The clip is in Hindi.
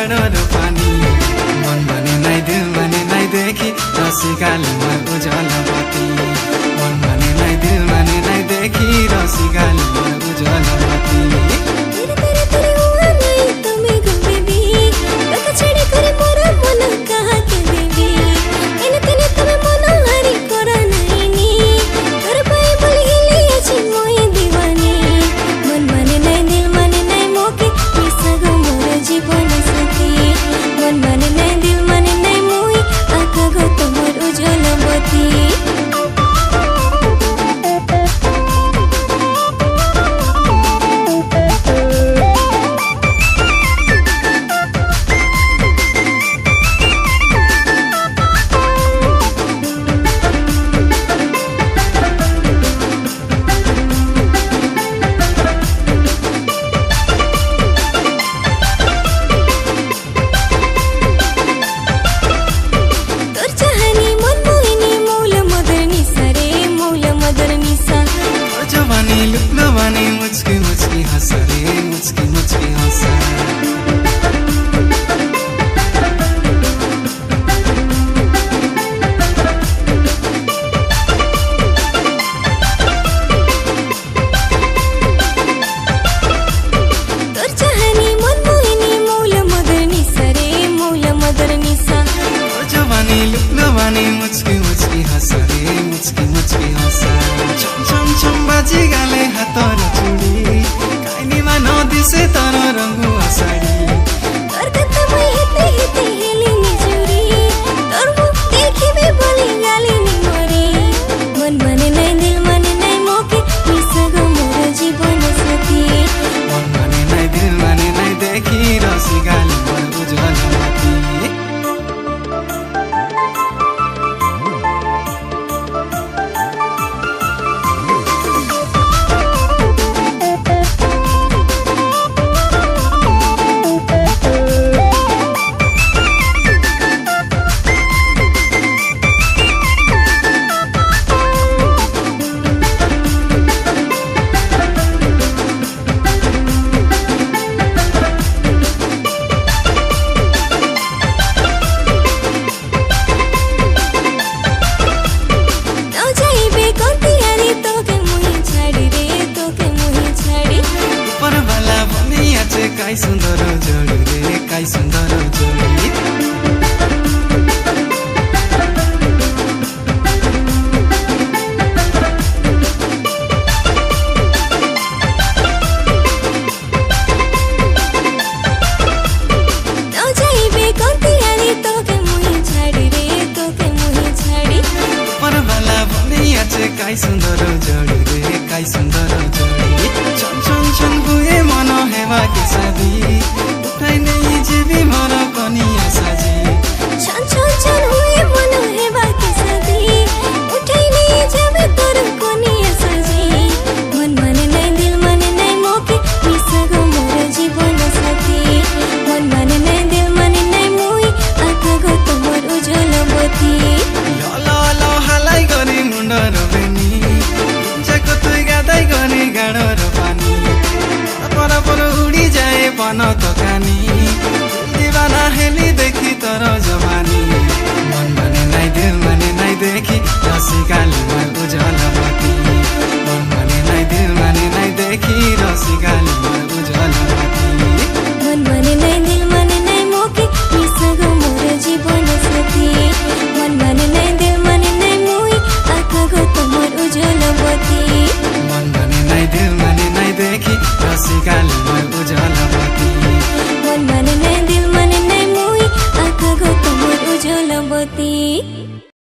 गाडोर पानी मन भने नाइ दिल भने नाइ देखी रसिकालीमा उज्यालो बत्ती मन भने नाइ दिल भने नाइ देखी रसिकालीमा उज्यालो बत्ती लुक्न भने मुचकी मुचकी हँस रे मुचकी मुचकी हँस मुचकी मुचकी हँस रे मुचकी मुचकी हँस छम छम छम बाजी गाले हातर चुडी काइनीमा नदिसे तर रङ्गु साडी मन भने नाइ दिल भने नाइ मोके मिसँग मोर जीवन साथी मन भने नाइ दिल भने नाइ देखी रसिकालीमा उज्यालो बत्ती काई सुन्दर जोडी रे काई सुन्दर जोडी काई सुन्दर जोडी रे काई सुन्दर जोडी छन छन छन गुए मन हेवा के सादी उठाइ नै जेबी मर कनिया साजी छन छन छन गुए मन हेवा के सादी उठाइ नै जेबी तर कनिया साजी मन भने नाइ दिल भने नाइ मोके मिसँग मोर जीवन साथी मन भने नाइ दिल भने नाइ मोई आँखा गो तोमर उज्यालो बत्ती ल ल हालाई गरी मुण्ड रोबेनी जाको तुई गादै गरी गाडो पानी पर पर उडी जाए पन तकानी दिवाना हेली देखी तर जवानी मन भने नाइ दिल भने नाइ देखी रसिकालीमा उज्यालो बत्ती मन भने नाइ दिल भने नाइ देखी